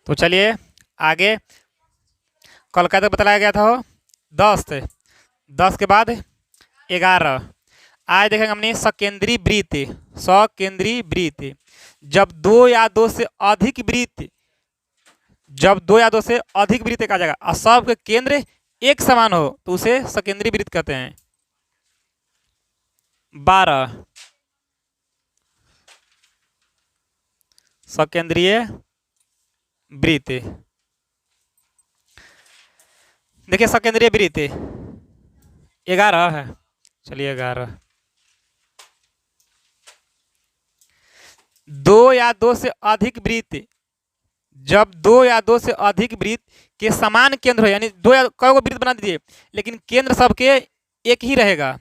तो चलिए आगे। कल का तक बताया गया था हो 10 थे, 10 के बाद 11। आज देखेंगे हमने सकेंद्री वृत्त। सकेंद्री वृत्त जब दो या दो से अधिक वृत्त, जब दो या दो से अधिक वृत्त कहा जाएगा और सबके केंद्र एक समान हो तो उसे सकेंद्री वृत्त कहते हैं। 12 सकेंद्रीय वृत्त। देखिए सकेंद्रीय वृत्त 11 है। चलिए 11। दो या दो से अधिक वृत्त, जब दो या दो से अधिक वृत्त के समान केंद्र हो, यानी दो या कई को वृत्त बना दीजिए लेकिन केंद्र सबके एक ही रहेगा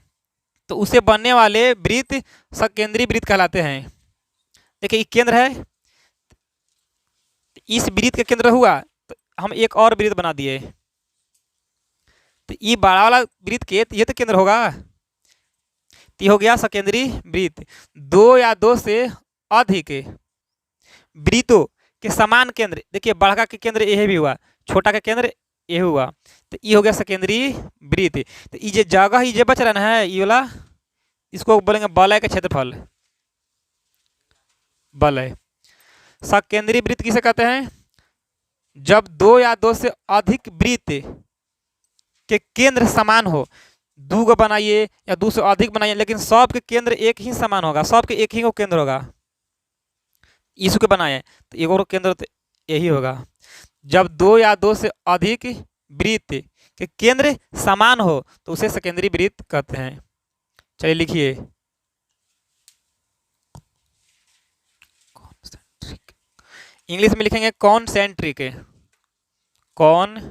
तो उसे बनने वाले वृत्त सकेंद्रीय वृत्त कहलाते हैं। देखिए ये केंद्र है, इस वृत्त का केंद्र हुआ तो हम एक और वृत्त बना दिए तो ये बड़ा वाला वृत्त के ये तो केंद्र होगा, तो ये हो गया सकेंद्रीय वृत्त। दो या दो से अधिक वृत्तों के समान केंद्र, देखिए बड़का के केंद्र यह भी हुआ, छोटा का केंद्र यह हुआ, तो ये हो गया सकेंद्रीय वृत्त। तो ये जगह ये बच रहा है ये वाला, इसको बोलेंगे वलय का क्षेत्रफल। वलय सकेंद्रीय वृत्त किसे कहते हैं? जब दो या दो से अधिक वृत्त के केंद्र समान हो, दो को बनाइए या दो से अधिक बनाइए लेकिन सबके केंद्र एक ही समान होगा, सबके एक ही को केंद्र होगा, इसको के बनाए तो एक और केंद्र तो यही होगा। जब दो या दो से अधिक वृत्त के केंद्र समान हो तो उसे सकेंद्रीय वृत्त कहते हैं। चलिए लिखिए इंग्लिश में लिखेंगे कॉन्सेंट्रिक। कॉन्सेंट्रिक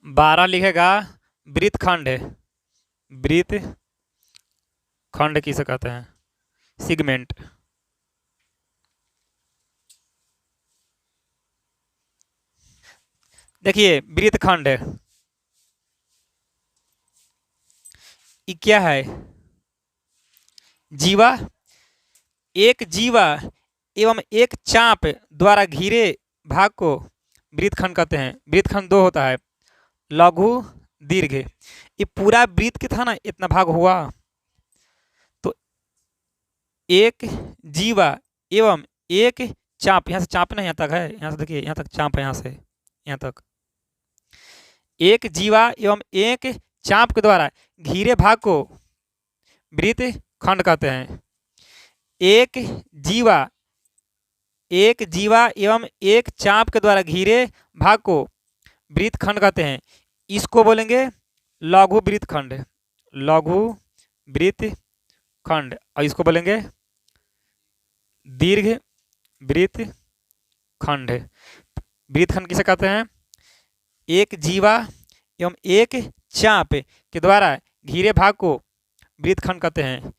12 लिखेगा वृत्तखंड। वृत्तखंड किसे कहते हैं? सेगमेंट। देखिए वृत्तखंड ये क्या है? जीवा, एक जीवा एवं एक चाप द्वारा घिरे भाग को वृत्तखंड कहते हैं। वृत्तखंड दो होता है, लघु दीर्घ। ये पूरा वृत्त के था ना इतना भाग हुआ तो एक जीवा एवं एक चाप, यहाँ से चाप ना यहाँ तक है, यहाँ से देखिए यहाँ तक चाप है, यहाँ से यहाँ तक एक जीवा एवं एक चाप के द्वारा घिरे भाग को वृत्तखंड कहते हैं। एक जीवा एवं एक चाप के द्वारा घिरे भाग को वृत्तखंड कहते हैं। इसको बोलेंगे लघु वृत्तखंड, लघु वृत्तखंड, और इसको बोलेंगे दीर्घ वृत्तखंड। वृत्तखंड किसे कहते हैं? एक जीवा एवं एक चाप के द्वारा घिरे भाग को वृत्तखंड कहते हैं।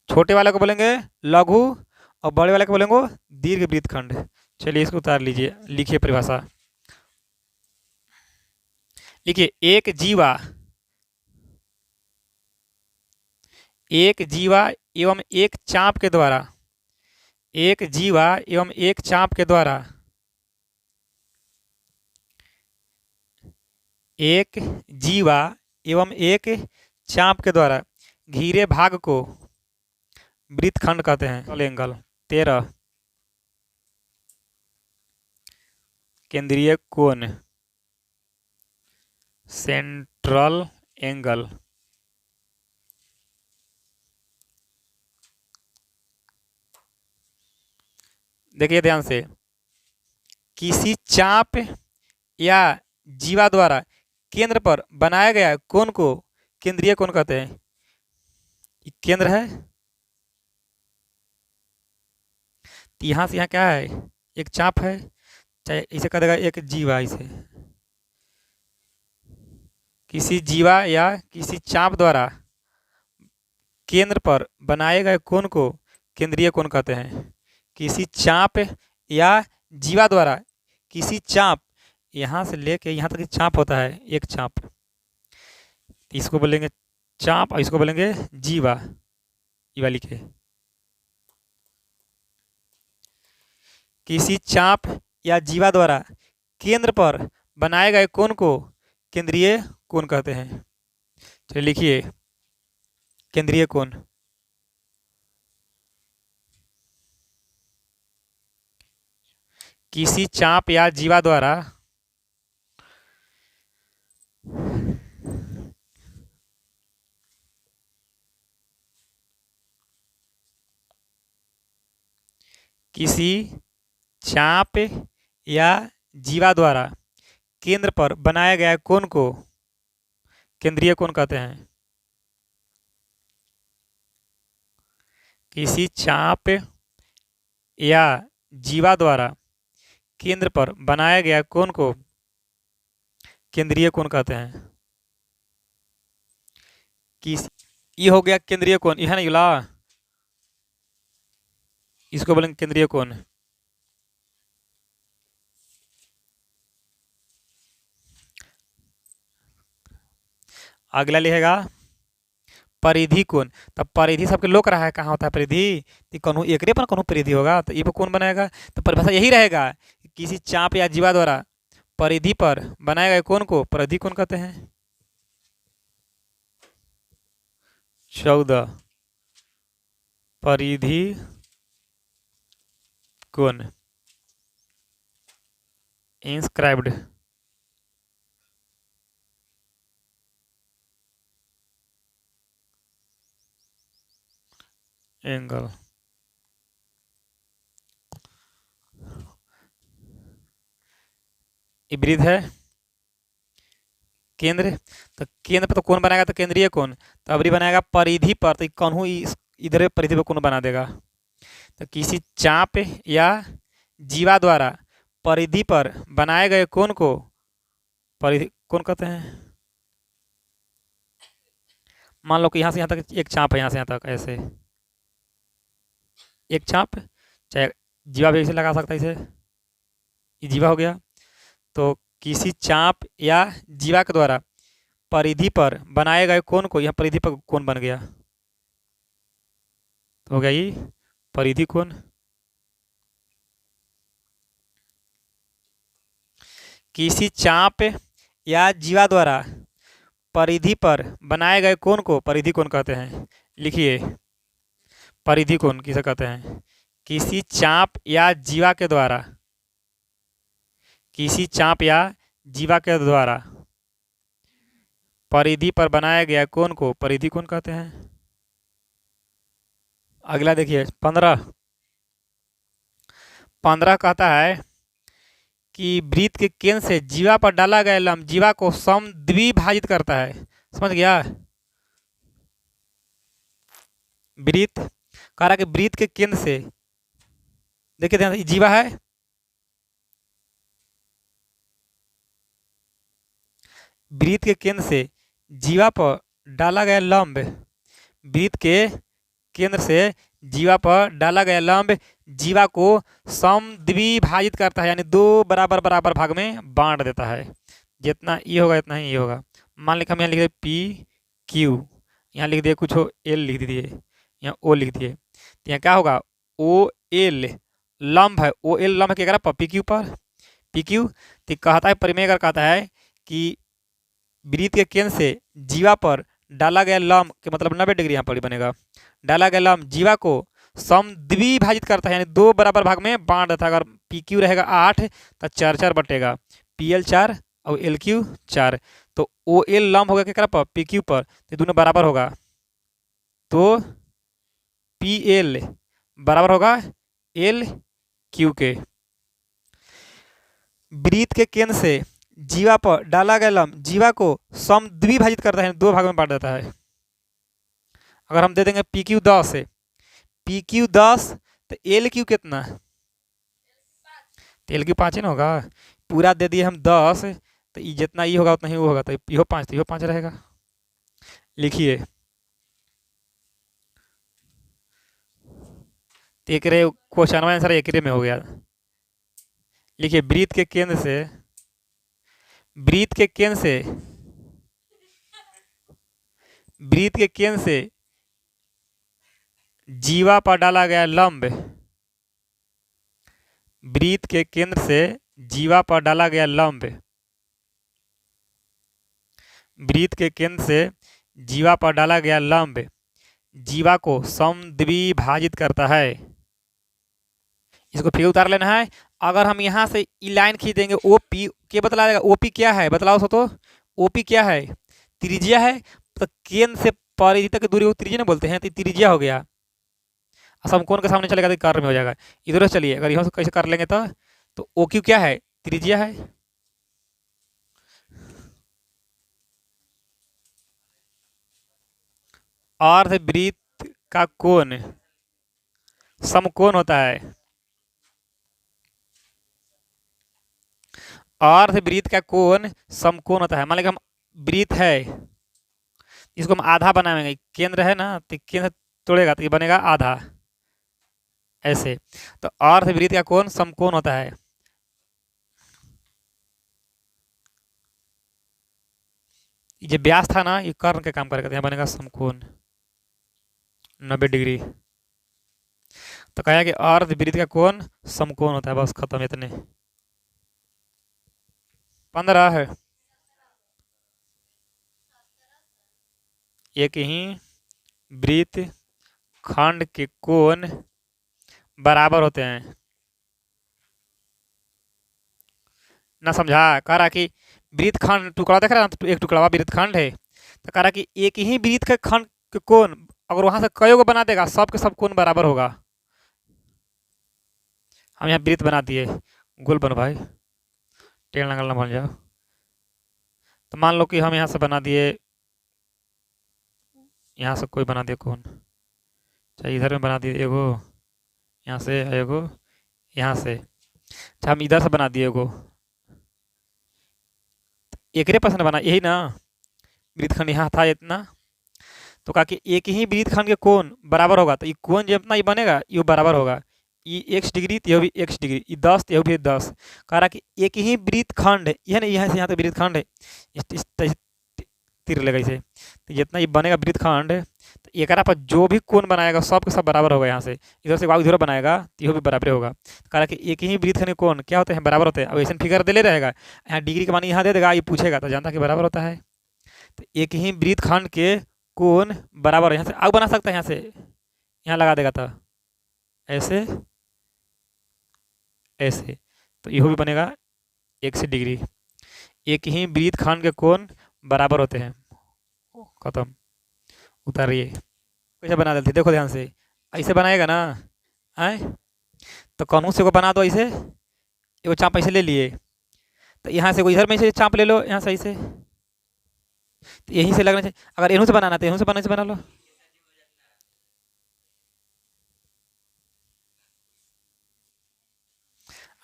छोटे वाले को बोलेंगे लघु और बड़े वाले को बोलेंगे दीर्घ वृत्तखंड। चलिए इसको उतार लीजिए, लिखिए परिभाषा। लिखिए एक जीवा एवं एक चाप के द्वारा, एक जीवा एवं एक चाप के द्वारा एक जीवा एवं एक चाप के द्वारा घिरे भाग को वृत्तखंड कहते हैं। एंगल 13 केंद्रीय कोण, सेंट्रल एंगल। देखिए ध्यान से, किसी चाप या जीवा द्वारा केंद्र पर बनाया गया कोण को केंद्रीय कोण कहते हैं। केंद्र है तो यहाँ से यहाँ क्या है? एक चाप है, चाहे इसे कह देगा एक जीवा। इसे किसी जीवा या किसी चाप द्वारा केंद्र पर बनाए गए कोण को केंद्रीय कोण कहते हैं। किसी चाप या जीवा द्वारा किसी चाप, यहाँ से लेके यहाँ तक चाप होता है एक चाप, इसको बोलेंगे चाप और इसको बोलेंगे जीवा, ये वाली के। किसी चाप या जीवा द्वारा केंद्र पर बनाए गए कोण को केंद्रीय कोण कहते हैं। चलिए लिखिए केंद्रीय कोण। किसी चाप या जीवा द्वारा किसी चाप या जीवा द्वारा केंद्र पर बनाया गया कोण को केंद्रीय कोण कहते हैं। किसी चाप या जीवा द्वारा केंद्र पर बनाया गया कोण को केंद्रीय कोण कहते हैं। किस ये हो गया केंद्रीय कोण, ये है ना युला, इसको बोलेंगे केंद्रीय कोण। अगला लिखेगा परिधि कोण। तब परिधि सबके लोक रहा है, कहाँ होता है परिधि, तो कहूँ एकरे पर कहूँ परिधि होगा, तो ये पर कौन बनाएगा, तो परिभाषा यही रहेगा, किसी चाप या जीवा द्वारा परिधि पर बनाए गए कोण को परिधि कोण कहते हैं। 14 परिधि कोण इंस्क्राइब्ड एंगल। वृत्त है केंद्र, तो केंद्र पर तो कौन बनाएगा, तो केंद्रीय कोण। तो अबरी बनाएगा परिधि पर, तो कौन इधर परिधि पर कौन बना देगा। तो किसी चाप या जीवा द्वारा परिधि पर बनाए गए कोण को परिधि कोण कहते हैं। मान लो कि यहाँ से यहाँ तक एक चाप है, यहाँ से यहाँ तक ऐसे एक चाप, चाहे जीवा भी ऐसे लगा सकता है, इसे ये जीवा हो गया। तो किसी चाप या जीवा के द्वारा परिधि पर बनाए गए कोण को, यहाँ परिधि पर कोण बन गया, तो हो गया ये परिधि कोण। किसी चाप या जीवा द्वारा परिधि पर बनाए गए कोण को परिधि कोण कहते हैं। लिखिए परिधि कोण किसे कहते हैं। किसी चाप या जीवा के द्वारा, किसी चाप या जीवा के द्वारा परिधि पर बनाया गया कोण को परिधि कोण कहते हैं। अगला देखिए 15 कहता है कि वृत्त के केंद्र से जीवा पर डाला गया लंब जीवा को समद्विभाजित करता है। समझ गया। वृत्त कह रहा कि वृत्त के केंद्र से, देखिए ध्यान से, जीवा है, वृत्त के केंद्र से जीवा पर डाला गया लंब, वृत्त के केंद्र से जीवा पर डाला गया लंब जीवा को समद्विभाजित करता है, यानी दो बराबर बराबर भाग में बांट देता है। जितना ये होगा इतना ही ये होगा। मान लिखा हम यहाँ लिख दिए पी क्यू, यहाँ लिख दिए कुछ एल लिख दिए, यहाँ ओ लिख दिए, तो यहाँ क्या होगा ओ एल लंब है, ओ एल लंब क्या करा पी क्यू पर, पी क्यू। तो कहता है परिमेय अगर कहता है कि वृत्त के केंद्र से जीवा पर डाला गया लंब के मतलब 90 डिग्री यहाँ पर बनेगा, डाला गया लंब जीवा को समद्विभाजित करता है, यानी दो बराबर भाग में बांट देता है। अगर पी क्यू रहेगा 8 तो 4 4 बटेगा, पी एल 4 और एल क्यू 4, तो ओ एल लंब होगा क्या पर पी क्यू पर, तो दोनों बराबर होगा, तो पी एल बराबर होगा एल क्यू के। वृत्त के केंद्र से जीवा पर डाला गया लंब जीवा को समद्विभाजित करता है, दो भाग में बांट देता है। अगर हम दे देंगे पी क्यू 10 है, पी क्यू 10 तो एल क्यू कितना, तो एल क्यू 5 ना होगा, पूरा दे दिए हम 10, तो ये जितना ये होगा उतना ही वो होगा, तो यो 5 तो यो 5 रहेगा। लिखिए तो एक क्वेश्चन आंसर एक में हो गया। लिखिए वृत्त के केंद्र से, वृत्त के केंद्र से वृत्त के केंद्र से जीवा पर डाला गया लंब, वृत्त के केंद्र से जीवा पर डाला गया लंब, वृत्त के केंद्र से जीवा पर डाला गया लंब जीवा को समद्विभाजित करता है। इसको फिर उतार लेना है। अगर हम यहाँ से ई लाइन खींच देंगे, ओ पी क्या बतला देगा, ओपी क्या है बतलाओ तो, ओपी क्या है, त्रिज्या है। तो केंद्र से परिधि तक की दूरी को त्रिज्या ना बोलते हैं, तो त्रिज्या हो गया। समकोण के सामने चलेगा तो कार्य में हो जाएगा। इधर से चलिए, अगर यहाँ से कैसे कर लेंगे तो ओ क्यू क्या है, त्रिज्या है। अर्धवृत्त का कोण समकोण होता है। अर्धवृत्त का कोण समकोण होता है। मान लीजिए हम वृत्त है, इसको हम आधा बनाएंगे, केंद्र है ना, तो केंद्र तोड़ेगा तो ये बनेगा आधा, ऐसे। तो अर्धवृत्त का कोण समकोण होता है। ये व्यास था ना, ये कर्ण के काम करेगा, तो यहाँ बनेगा समकोण 90 डिग्री। तो कहा कि अर्धवृत्त का कोण समकोण होता है। बस खत्म, इतने 15 है। एक ही वृत्त खंड के कोण बराबर होते हैं। ना समझा? कह रहा कि वृत्त खंड टुकड़ा देख रहा है, एक टुकड़ा वृत्त खंड है, तो कह रहा कि एक ही वृत्त के खंड के कोण अगर वहां से कई को बना देगा, सब के सब कोण बराबर होगा। हम यहाँ वृत्त बना दिए, गोल बनो भाई, टेढ़ लगल बन जाओ। तो मान लो कि हम यहाँ से बना दिए, यहाँ से कोई बना दिए कोण, चाहे इधर में बना दिए एगो, यहाँ से एगो, यहाँ से, अच्छा हम इधर से बना दिए एगो, एकरे पसंद बना, यही ना वृत्तखंड यहाँ था इतना। तो कहा कि एक ही वृत्तखंड के कोण बराबर होगा, तो ये कोण जितना ये बनेगा ये बराबर होगा। ये x डिग्री तो यह भी x डिग्री, ये 10 तो यह भी 10। कह रहा कि एक ही वृत्तखंड है, यह ना, यहाँ से यहाँ तक वृत्तखंड है, तीर लगा इसे, तो जितना ये बनेगा वृत्तखंड, तो एक पर जो भी कोण बनाएगा सब के सब बराबर होगा। यहाँ से इधर से इधर बनाएगा तो यह भी बराबर होगा। कह रहा कि एक ही वृत्तखंड के कोण क्या होते हैं, बराबर होते हैं। अब ऐसे फिगर दे ले रहेगा, यहाँ डिग्री का मान यहाँ दे देगा, ये पूछेगा तो जानता कि बराबर होता है। तो एक ही वृत्तखंड के कोण बराबर, यहाँ से आग बना सकता है, यहाँ से यहाँ लगा देगा तो ऐसे ऐसे, तो यह भी बनेगा 180 डिग्री। एक ही वृत्तखंड के कोण बराबर होते हैं। खत्म, उतारिए। कैसे बना देते देखो ध्यान से, ऐसे बनाएगा ना, आए तो कौन से को बना दो ऐसे, एगो चाप ऐसे ले लिए, तो यहाँ से कोई इधर में से चाप ले लो, यहाँ से ऐसे, तो यहीं से लगना चाहिए। अगर इन्हों से बनाना तो इन्हों से बना लो।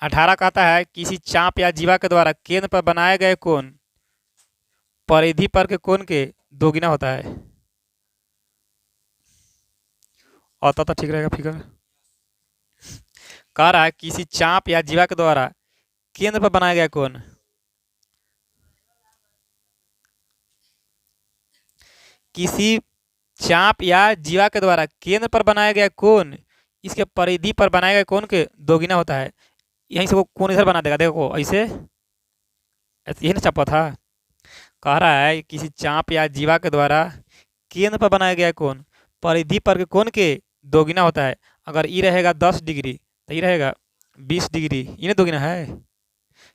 अठारह कहता है किसी चाप या जीवा के द्वारा केंद्र पर बनाए गए कोण परिधि पर के कोण के दोगुना होता है। आता तो ठीक रहेगा फिगर। कह रहा है किसी चाप या जीवा के द्वारा केंद्र पर बनाया गया कोण, किसी चाप या जीवा के द्वारा केंद्र पर बनाया गया कोण इसके परिधि पर बनाए गए कोण के दोगुना होता है। यहीं से वो कोण इधर बना देगा, देखो ऐसे, यही ना चापा था। कह रहा है किसी चाप या जीवा के द्वारा केंद्र पर बनाया गया कोण परिधि पर के कोण के दोगुना होता है। अगर ये रहेगा 10 डिग्री तो ये रहेगा 20 डिग्री, ये ना दोगुना है।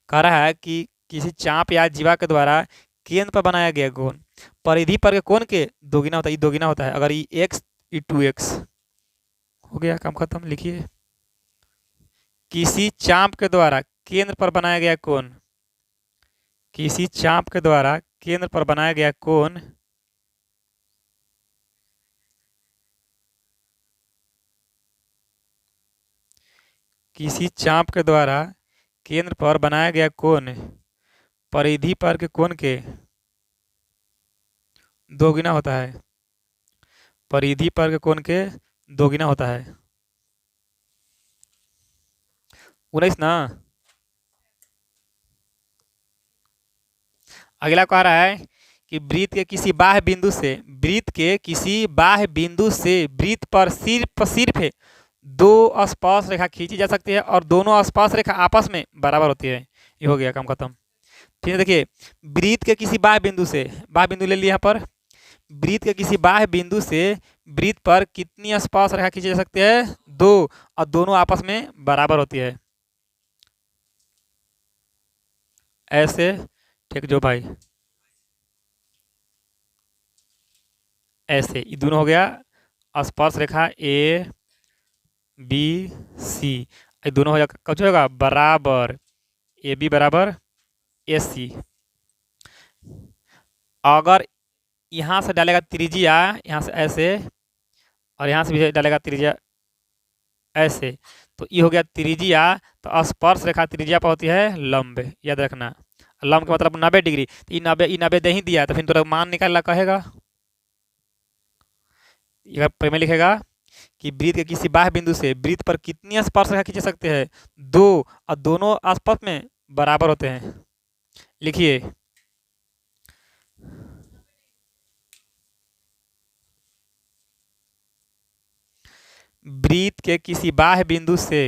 कह रहा है कि किसी चाप या जीवा के द्वारा केंद्र पर बनाया गया कोण परिधि पर के कोण के दोगुना होता है, ये दोगुना होता है। अगर ये x ये 2x हो गया, काम खत्म। लिखिए, किसी चाप के द्वारा केंद्र पर बनाया गया कोण, किसी चाप के द्वारा केंद्र पर बनाया गया कोण किसी चाप के द्वारा केंद्र पर बनाया गया कोण परिधि पर के कोण के दोगुना होता है, परिधि पर के कोण के दोगुना होता है। 19 ना। अगला कह रहा है कि वृत्त के किसी बाह्य बिंदु से वृत्त पर सिर्फ दो स्पर्श रेखा खींची जा सकती है और दोनों स्पर्श रेखा आपस में बराबर होती है। ये हो गया काम खत्म। फिर देखिए, वृत्त के किसी बाह्य बिंदु ले लिया यहाँ पर। वृत्त के किसी बाह्य बिंदु से वृत्त पर कितनी स्पर्श रेखा खींची जा सकती है? 2, और दोनों आपस में बराबर होती है। ऐसे ठीक जो भाई, ऐसे ये दोनों हो गया स्पर्श रेखा ए बी सी। ये दोनों हो जाएगा, कुछ होगा बराबर, ए बी बराबर ए सी। अगर यहाँ से डालेगा त्रिज्या, यहाँ से ऐसे, और यहाँ से भी डालेगा त्रिज्या ऐसे, तो ये हो गया त्रिज्या। तो स्पर्श रेखा त्रिज्या पर होती है लंब, याद रखना। लंब का मतलब 90 डिग्री। तो ये 90 दे ही दिया, तो फिर तो मान निकालना कहेगा। में लिखेगा कि वृत्त के किसी बाह्य बिंदु से वृत्त पर कितनी स्पर्श रेखा खींच सकते हैं? 2, और दोनों आपस में बराबर होते हैं। लिखिए, वृत्त के किसी बाह्य बिंदु से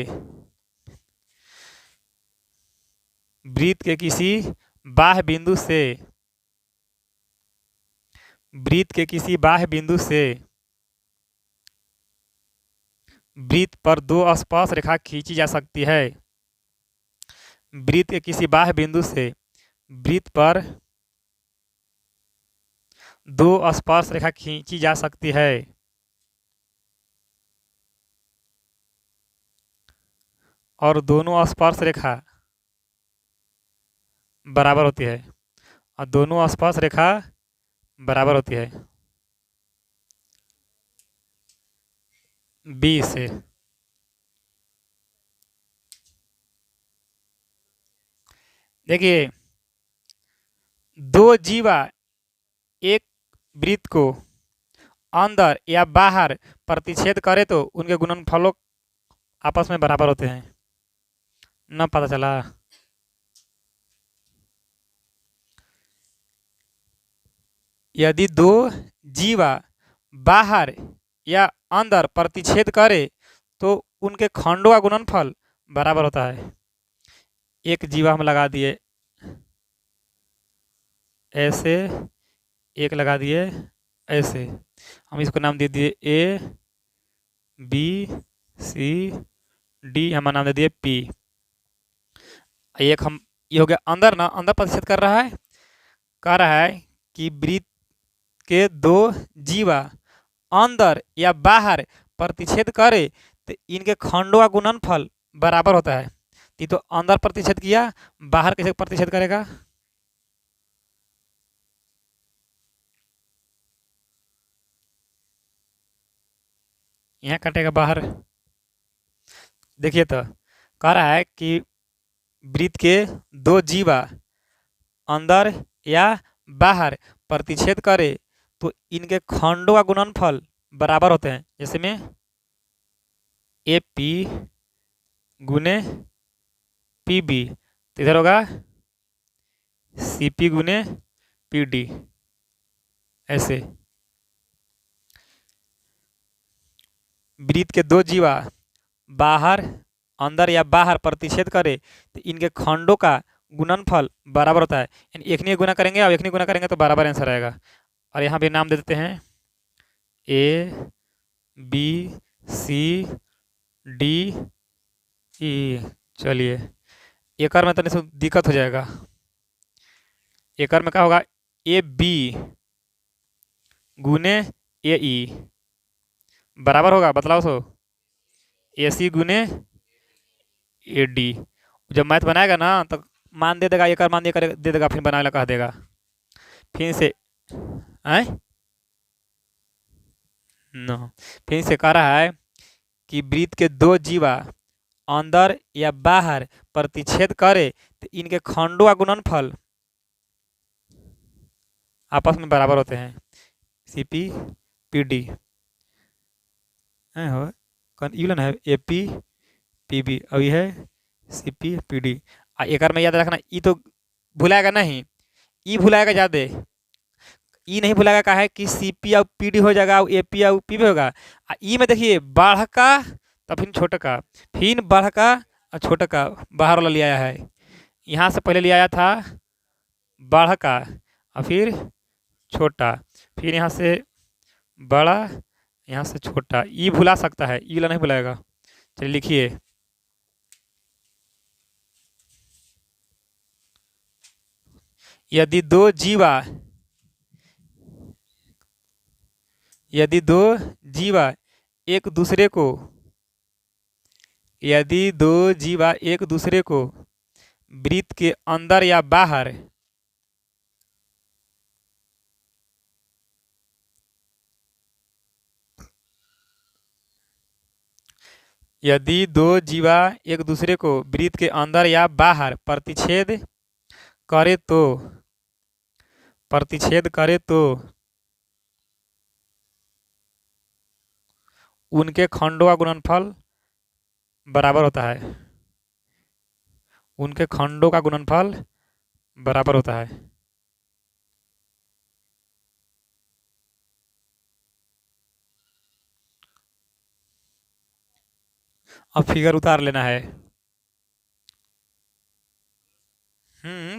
वृत्त के किसी बाह्य बिंदु से वृत्त के किसी बाह्य बिंदु से वृत्त पर दो स्पर्श रेखा खींची जा सकती है। वृत्त के किसी बाह्य बिंदु से वृत्त पर दो स्पर्श रेखा खींची जा सकती है और दोनों स्पर्श रेखा बराबर होती है, और दोनों स्पर्श रेखा बराबर होती है। बी से देखिए, दो जीवा एक वृत्त को अंदर या बाहर प्रतिच्छेद करे तो उनके गुणनफलों आपस में बराबर होते हैं। न पता चला? यदि दो जीवा बाहर या अंदर प्रतिच्छेद करे तो उनके खंडों का गुणनफल बराबर होता है। एक जीवा हम लगा दिए ऐसे, एक लगा दिए ऐसे, हम इसको नाम दे दिए ए बी सी डी, हम नाम दे दिए पी। एक हम ये हो गया अंदर ना, अंदर प्रतिच्छेद कर रहा है, कह रहा है कि वृत्त के दो जीवा अंदर या बाहर प्रतिच्छेद करे तो इनके खंडों का गुणनफल बराबर होता है। ये तो अंदर प्रतिच्छेद किया, बाहर कैसे प्रतिच्छेद करेगा? यहाँ कटेगा बाहर। देखिए तो कह रहा है कि वृत्त के दो जीवा अंदर या बाहर प्रतिच्छेद करे तो इनके खंडों का गुणनफल बराबर होते हैं। जैसे में ए पी गुने पी बी, तो इधर होगा सी पी गुने पी डी। ऐसे वृत्त के दो जीवा बाहर अंदर या बाहर प्रतिच्छेद करे तो इनके खंडों का गुणनफल बराबर होता है। यानी एक नहीं गुना करेंगे और एक नहीं गुना करेंगे तो बराबर आंसर आएगा। और यहाँ भी नाम दे देते हैं A B C D E. चलिए, एक में तो नहीं दिक्कत हो जाएगा। एक में क्या होगा? ए बी गुने ए ई बराबर होगा, बतलाओ सो, ए सी गुने ए डी। जब मैथ बनाएगा ना तो मान दे देगा, एक मान दे देगा, फिर बनाने कह देगा। फिर से फिर से कह रहा है कि वृत्त के दो जीवा अंदर या बाहर प्रतिच्छेद करे तो इनके खंडों का गुणनफल आपस में बराबर होते हैं। सी पी पी डी हो यूलन है ए पी पी बी, अभी है सी पी पी डी। एक में याद रखना, ई तो भुलाएगा नहीं, ई भुलाएगा ज़्यादा। ई नहीं भुलाएगा का है कि सी पी और पी डी हो जाएगा, ए पी और पी भी होगा। ई में देखिए बाढ़ का, तब फिर छोटा का, फिर बढ़ का और छोटा का बाहर वाला ले आया है। यहाँ से पहले ले आया था बाढ़ का और फिर छोटा, फिर यहाँ से बड़ा, यहाँ से छोटा। ई भुला सकता है, ई वाला नहीं भुलाएगा। चलिए लिखिए, यदि दो जीवा यदि दो जीवा एक दूसरे को यदि दो जीवा एक दूसरे को वृत्त के अंदर या बाहर यदि दो जीवा एक दूसरे को वृत्त के अंदर या बाहर करे तो प्रतिच्छेद करे तो उनके खंडों का गुणनफल बराबर होता है। उनके खंडों का गुणनफल बराबर होता है। अब फिगर उतार लेना है।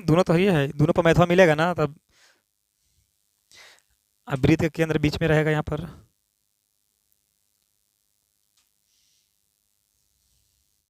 दोनों तो ही है, दोनों पर मैथवा मिलेगा ना, तब अब वृत्त के केंद्र बीच में रहेगा यहाँ पर।